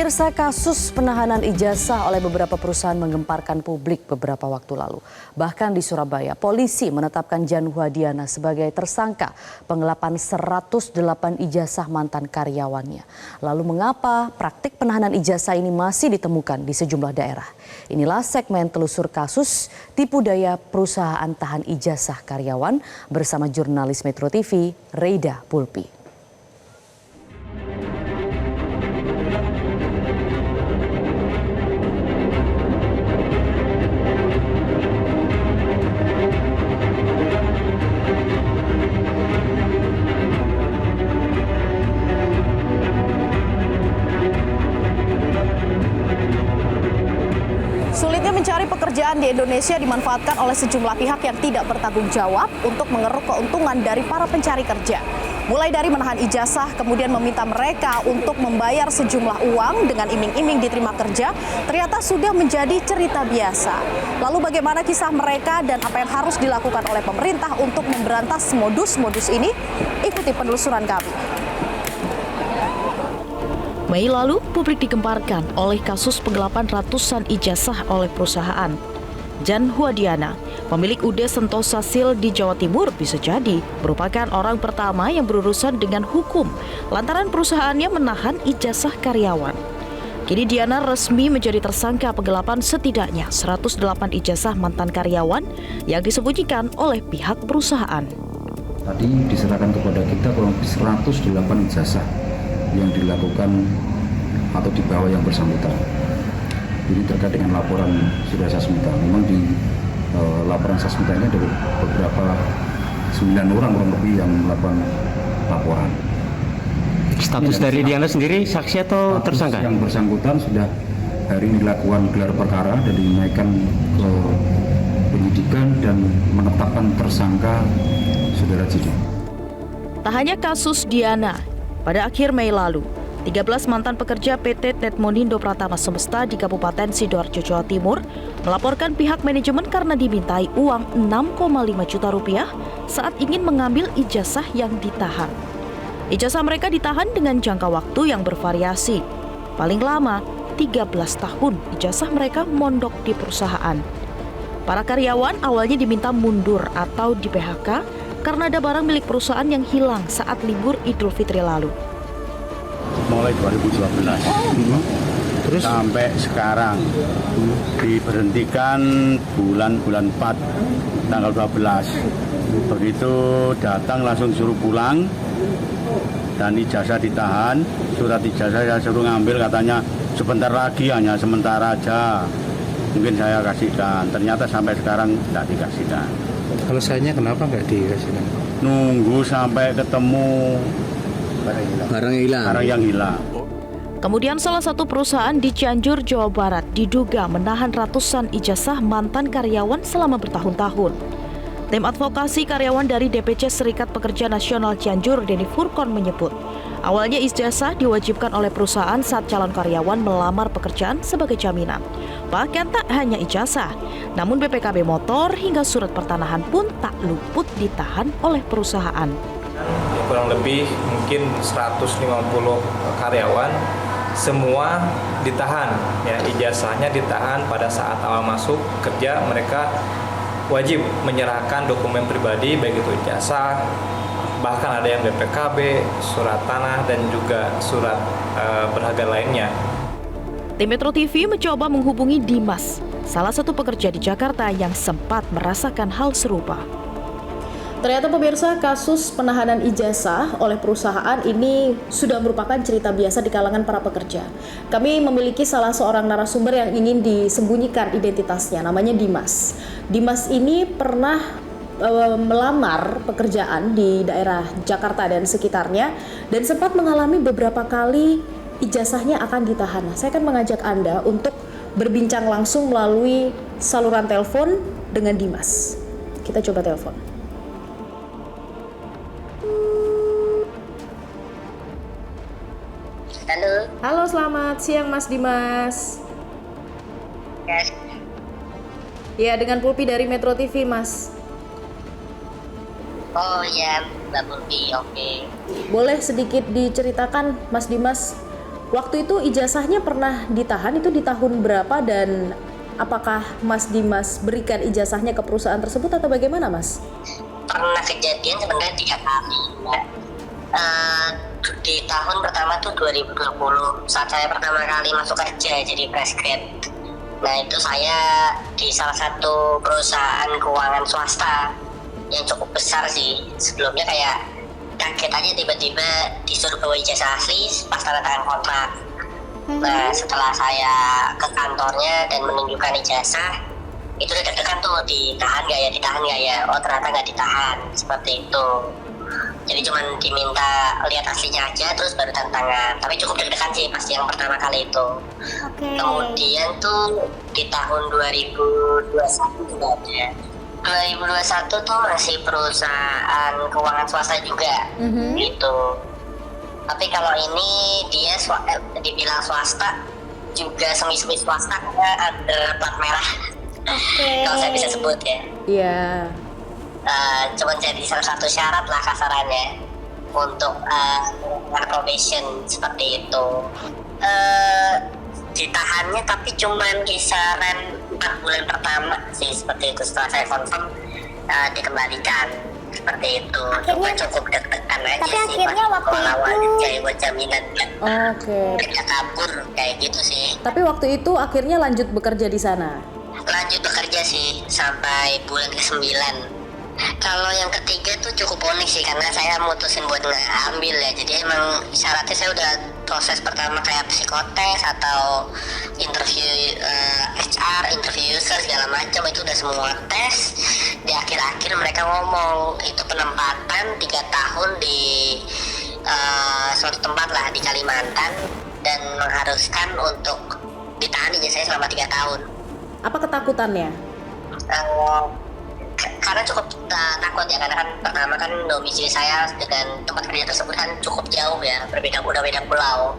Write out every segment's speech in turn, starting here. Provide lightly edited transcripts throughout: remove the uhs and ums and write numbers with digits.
Pemirsa, kasus penahanan ijazah oleh beberapa perusahaan menggemparkan publik beberapa waktu lalu. Bahkan di Surabaya, polisi menetapkan Jan Huadiana sebagai tersangka pengelapan 108 ijazah mantan karyawannya. Lalu mengapa praktik penahanan ijazah ini masih ditemukan di sejumlah daerah? Inilah segmen telusur kasus tipu daya perusahaan tahan ijazah karyawan bersama jurnalis Metro TV, Reida Pulpi. Sulitnya mencari pekerjaan di Indonesia dimanfaatkan oleh sejumlah pihak yang tidak bertanggung jawab untuk mengeruk keuntungan dari para pencari kerja. Mulai dari menahan ijazah, kemudian meminta mereka untuk membayar sejumlah uang dengan iming-iming diterima kerja, ternyata sudah menjadi cerita biasa. Lalu bagaimana kisah mereka dan apa yang harus dilakukan oleh pemerintah untuk memberantas modus-modus ini? Ikuti penelusuran kami. Mei lalu, publik digemparkan oleh kasus penggelapan ratusan ijazah oleh perusahaan. Jan Huadiana, pemilik UD Sentosa Sil di Jawa Timur, bisa jadi merupakan orang pertama yang berurusan dengan hukum lantaran perusahaannya menahan ijazah karyawan. Kini Diana resmi menjadi tersangka penggelapan setidaknya 108 ijazah mantan karyawan yang disembunyikan oleh pihak perusahaan. Tadi diserahkan kepada kita kurang lebih 108 ijazah yang dilakukan atau dibawa yang bersangkutan. Ini terkait dengan laporan Surya Sasmita. Memang di laporan Sasmita ini ada beberapa 9 orang kurang lebih yang melakukan laporan. Status dari Diana sendiri saksi atau tersangka? Yang bersangkutan sudah hari ini dilakukan gelar perkara dan dinaikkan ke penyidikan dan menetapkan tersangka saudara Jidi. Tak hanya kasus Diana, pada akhir Mei lalu, 13 mantan pekerja PT Tetmonindo Pratama Semesta di Kabupaten Sidoarjo, Jawa Timur melaporkan pihak manajemen karena dimintai uang 6,5 juta rupiah saat ingin mengambil ijazah yang ditahan. Ijazah mereka ditahan dengan jangka waktu yang bervariasi. Paling lama 13 tahun ijazah mereka mondok di perusahaan. Para karyawan awalnya diminta mundur atau di PHK karena ada barang milik perusahaan yang hilang saat libur Idul Fitri lalu. Mulai 2012 terus sampai sekarang diberhentikan bulan 4 tanggal 12. Begitu datang langsung suruh pulang dan ijazah ditahan. Surat ijazah saya suruh ngambil, katanya sebentar lagi, hanya sementara aja mungkin saya kasihkan. Ternyata sampai sekarang tidak dikasihkan. Kalau sayanya kenapa nggak dikasihkan? Nunggu sampai ketemu Barang yang hilang. Kemudian salah satu perusahaan di Cianjur, Jawa Barat diduga menahan ratusan ijazah mantan karyawan selama bertahun-tahun. Tim advokasi karyawan dari DPC Serikat Pekerja Nasional Cianjur, Denny Furkon, menyebut awalnya ijazah diwajibkan oleh perusahaan saat calon karyawan melamar pekerjaan sebagai jaminan. Bahkan tak hanya ijazah, namun BPKB motor hingga surat pertanahan pun tak luput ditahan oleh perusahaan. Kurang lebih mungkin 150 karyawan semua ditahan, ya, ijazahnya ditahan pada saat awal masuk kerja. Mereka wajib menyerahkan dokumen pribadi, baik itu ijazah, bahkan ada yang BPKB, surat tanah, dan juga surat berharga lainnya. Tim Metro TV mencoba menghubungi Dimas, salah satu pekerja di Jakarta yang sempat merasakan hal serupa. Ternyata pemirsa, kasus penahanan ijazah oleh perusahaan ini sudah merupakan cerita biasa di kalangan para pekerja. Kami memiliki salah seorang narasumber yang ingin disembunyikan identitasnya, namanya Dimas. Dimas ini pernah melamar pekerjaan di daerah Jakarta dan sekitarnya dan sempat mengalami beberapa kali ijazahnya akan ditahan. Saya akan mengajak Anda untuk berbincang langsung melalui saluran telepon dengan Dimas. Kita coba telepon. Halo, selamat siang Mas Dimas. Yes. Ya, dengan Pulpi dari Metro TV, Mas. Oh ya, Mbak Pulpi, oke. Boleh sedikit diceritakan, Mas Dimas, Waktu itu ijazahnya pernah ditahan itu di tahun berapa dan apakah Mas Dimas berikan ijazahnya ke perusahaan tersebut atau bagaimana, Mas? Pernah kejadian sebenarnya 3 kali, Mbak. Di tahun pertama tuh 2020 saat saya pertama kali masuk kerja jadi fresh grad. Nah itu saya di salah satu perusahaan keuangan swasta yang cukup besar sih. Sebelumnya kayak kaget aja tiba-tiba disuruh bawa ijazah asli pas tanda tangan kontrak. Nah setelah saya ke kantornya dan menunjukkan ijazah, itu udah deg-degan tuh, ditahan gak ya, oh ternyata nggak ditahan, seperti itu. Jadi cuman diminta lihat aslinya aja terus baru tanda tangan, tapi cukup deg-degan sih pasti yang pertama kali itu. Kemudian tuh di tahun 2021 juga ada. 2021 tuh masih perusahaan keuangan swasta juga gitu. Tapi kalau ini dia dibilang swasta juga semi-semi swasta karena ada plat merah. Kalau saya bisa sebut ya. Iya. Cuman jadi salah satu syarat lah kasarannya untuk probation seperti itu. Ditahannya tapi cuman kisaran 4 bulan pertama sih seperti itu. Setelah saya confirm dikembalikan seperti itu. Cukup deg-degan aja tapi sih akhirnya waktu awal-awal itu kayak buat jaminan kan. Kerja kabur kayak gitu sih. Tapi waktu itu akhirnya lanjut bekerja di sana. Lanjut bekerja sih sampai bulan ke-9. Kalau yang ketiga tuh cukup unik sih karena saya mutusin buat ngambil ya. Jadi emang syaratnya saya udah proses pertama kayak psikotes atau interview HR, interview user segala macam itu udah semua tes. Di akhir-akhir mereka ngomong itu penempatan 3 tahun di suatu tempat lah di Kalimantan dan mengharuskan untuk ditahan ijazah saya selama 3 tahun. Apa ketakutannya? Karena cukup takut ya, karena kan pertama kan domisili saya dengan tempat kerja tersebut kan cukup jauh ya, beda pulau.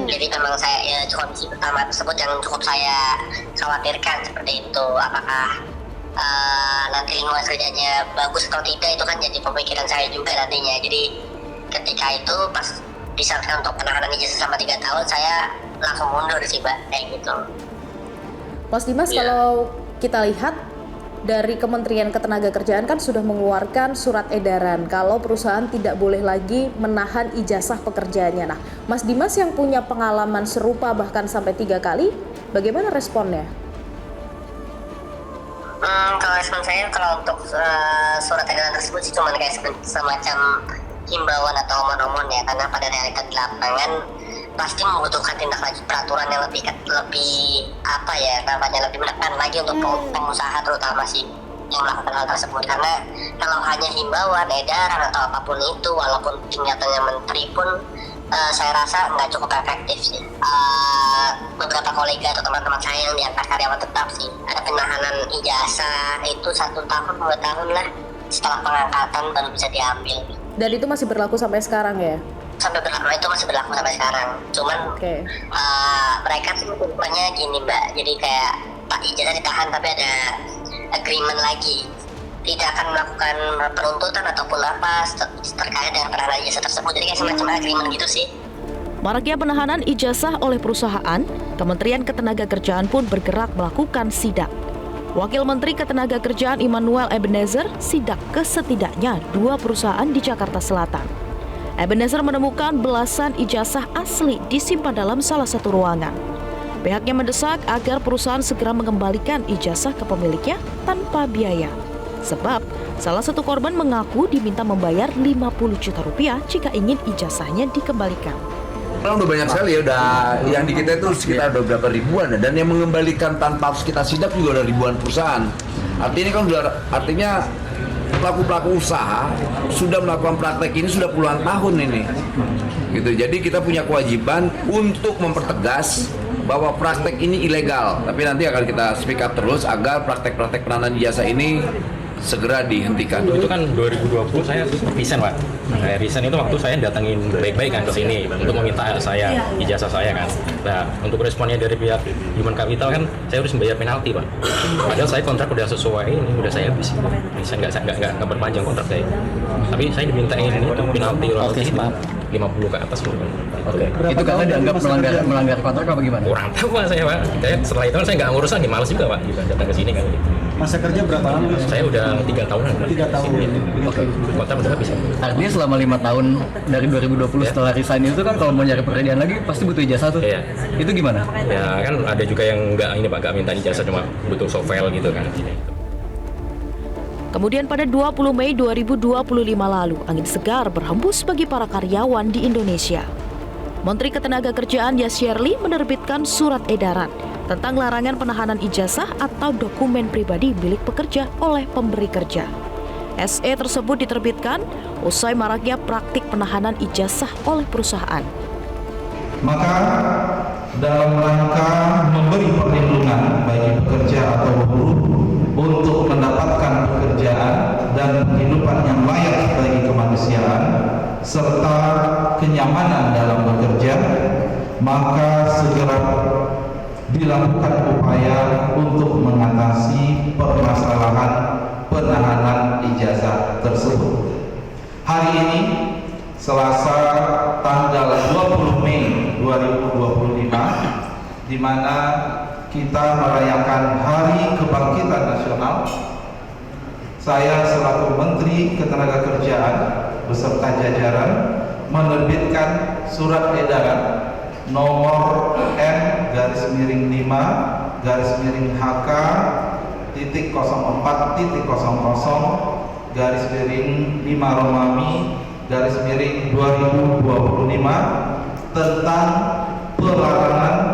Jadi memang saya ya kondisi pertama tersebut yang cukup saya khawatirkan seperti itu. Apakah nanti lingkungan kerjanya bagus atau tidak itu kan jadi pemikiran saya juga nantinya. Jadi ketika itu pas disarankan untuk penahanan ijazah selama 3 tahun saya langsung mundur sih Mbak, kayak gitu. Mas Dimas, kalau kita lihat dari Kementerian Ketenagakerjaan kan sudah mengeluarkan surat edaran kalau perusahaan tidak boleh lagi menahan ijazah pekerjaannya. Nah, Mas Dimas yang punya pengalaman serupa bahkan sampai 3 kali, bagaimana responnya? Kalau respon saya kalau untuk surat edaran tersebut sih cuma kayak semacam himbauan atau omon-omon ya, karena pada realita di lapangan pasti membutuhkan tindak lanjut peraturan yang lebih apa ya namanya, lebih menekan lagi untuk pengusaha terutama sih yang melakukan hal tersebut. Karena kalau hanya himbauan, edaran atau apapun itu walaupun tingkatannya menteri pun saya rasa nggak cukup efektif sih. Beberapa kolega atau teman-teman saya yang diangkat karyawan tetap sih ada penahanan ijazah itu 1 tahun 2 tahun lah setelah pengangkatan baru bisa diambil. Dan itu masih berlaku sampai sekarang ya? Sampai berlaku, itu masih berlaku sampai sekarang. Cuman mereka tuh rupanya gini Mbak, jadi kayak Pak ijazah ditahan tapi ada agreement lagi, tidak akan melakukan penuntutan ataupun apa terkait dengan penahanan ijazah tersebut. Jadi kayak semacam agreement gitu sih. Maraknya penahanan ijazah oleh perusahaan, Kementerian Ketenagakerjaan pun bergerak melakukan sidak. Wakil Menteri Ketenagakerjaan Immanuel Ebenezer sidak ke setidaknya 2 perusahaan di Jakarta Selatan. Ebenezer menemukan belasan ijazah asli disimpan dalam salah satu ruangan. Pihaknya mendesak agar perusahaan segera mengembalikan ijazah ke pemiliknya tanpa biaya. Sebab salah satu korban mengaku diminta membayar 50 juta rupiah jika ingin ijazahnya dikembalikan. Udah banyak sekali ya, udah yang di kita itu sekitar udah berapa ribuan ya, dan yang mengembalikan tanpa harus kita sidak juga ada ribuan perusahaan. Artinya kan artinya pelaku-pelaku usaha sudah melakukan praktek ini sudah puluhan tahun ini. Gitu. Jadi kita punya kewajiban untuk mempertegas bahwa praktek ini ilegal. Tapi nanti akan kita speak up terus agar praktek-praktek penahanan ijazah ini segera dihentikan. Itu kan 2020 saya resign, Pak. Saya resign itu waktu saya datengin baik-baik kan ke sini untuk meminta saya ijazah saya kan. Nah, untuk responnya dari pihak Human Capital kan saya harus membayar penalti, Pak. Padahal saya kontrak udah sesuai, ini udah saya habis. Saya nggak berpanjang kontrak saya. Tapi saya dimintain ini untuk penalti royalti 50 ke atas. Oke. Itu karena dianggap melanggar kontrak apa gimana? Kurang tahu Pak saya, Pak. Kayak setelah itu saya nggak ngurus lagi, malas juga Pak datang ke sini kan. Masa kerja berapa lama? Saya udah 3 tahunan. 3 tahun. Oke. Kontrak udah habis. Artinya selama 5 tahun dari 2020 setelah resign itu kan kalau mau nyari pekerjaan lagi pasti butuh ijazah tuh. Iya. Itu gimana? Ya kan ada juga yang nggak minta ijazah, cuma butuh sovel gitu kan. Kemudian pada 20 Mei 2025 lalu, angin segar berhembus bagi para karyawan di Indonesia. Menteri Ketenagakerjaan Yasirli menerbitkan surat edaran tentang larangan penahanan ijazah atau dokumen pribadi milik pekerja oleh pemberi kerja. SE tersebut diterbitkan usai maraknya praktik penahanan ijazah oleh perusahaan. Maka dalam rangka memberi perlindungan bagi pekerja atau buruh untuk mendapatkan pekerjaan dan penghidupan yang layak bagi kemanusiaan serta kenyamanan dalam bekerja, maka segera dilakukan upaya untuk mengatasi permasalahan penahanan ijazah tersebut. Hari ini Selasa tanggal 20 Mei 2025, di mana kita merayakan Hari Kebangkitan Nasional, saya selaku Menteri Ketenagakerjaan beserta jajaran menerbitkan surat edaran nomor M-HK-MI-004-05-5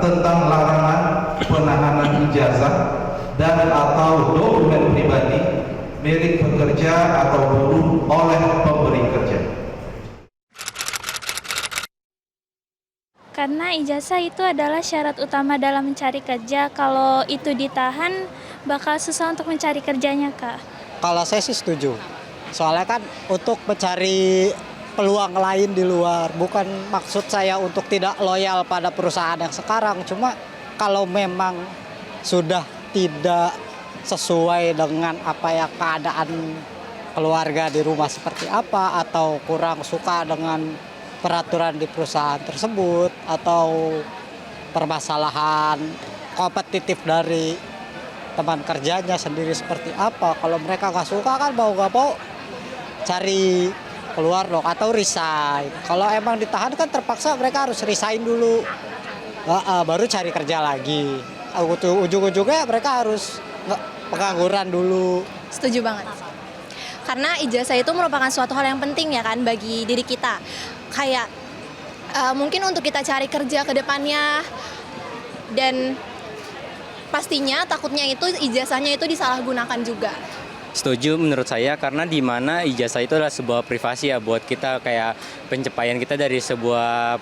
tentang larangan penahanan ijazah dan atau dokumen pribadi milik pekerja atau buruh oleh pemberi kerja. Karena ijazah itu adalah syarat utama dalam mencari kerja. Kalau itu ditahan, bakal susah untuk mencari kerjanya, Kak. Kalau saya sih setuju. Soalnya kan untuk mencari peluang lain di luar. Bukan maksud saya untuk tidak loyal pada perusahaan yang sekarang. Cuma kalau memang sudah tidak sesuai dengan apa ya keadaan keluarga di rumah seperti apa, atau kurang suka dengan peraturan di perusahaan tersebut, atau permasalahan kompetitif dari teman kerjanya sendiri seperti apa, kalau mereka nggak suka kan mau nggak mau cari keluar dong atau resign. Kalau emang ditahan kan terpaksa mereka harus resign dulu, baru cari kerja lagi. Ujung-ujungnya mereka harus pengangguran dulu. Setuju banget. Karena ijazah itu merupakan suatu hal yang penting ya kan bagi diri kita. Kayak mungkin untuk kita cari kerja ke depannya, dan pastinya takutnya itu ijazahnya itu disalahgunakan juga. Setuju menurut saya, karena di mana ijazah itu adalah sebuah privasi ya buat kita, kayak pencapaian kita dari sebuah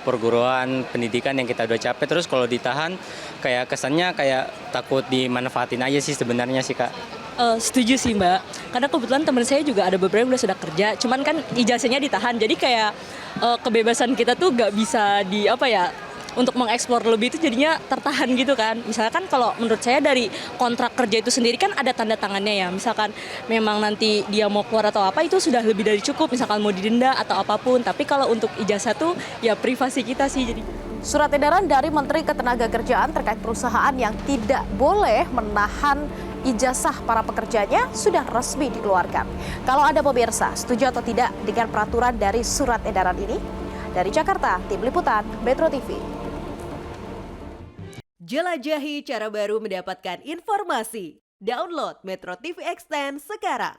perguruan pendidikan yang kita udah capai. Terus kalau ditahan kayak kesannya kayak takut dimanfaatin aja sih sebenarnya sih, Kak. Setuju sih Mbak, karena kebetulan teman saya juga ada beberapa yang sudah kerja, cuman kan ijazahnya ditahan, jadi kayak kebebasan kita tuh gak bisa untuk mengeksplor lebih itu jadinya tertahan gitu kan. Misalkan kalau menurut saya dari kontrak kerja itu sendiri kan ada tanda tangannya ya, misalkan memang nanti dia mau keluar atau apa itu sudah lebih dari cukup, misalkan mau didenda atau apapun. Tapi kalau untuk ijazah tuh ya privasi kita sih. Jadi surat edaran dari Menteri Ketenagakerjaan terkait perusahaan yang tidak boleh menahan ijazah para pekerjanya sudah resmi dikeluarkan. Kalau Anda pemirsa setuju atau tidak dengan peraturan dari surat edaran ini? Dari Jakarta, Tim Liputan Metro TV. Jelajahi cara baru mendapatkan informasi. Download Metro TV Extend sekarang.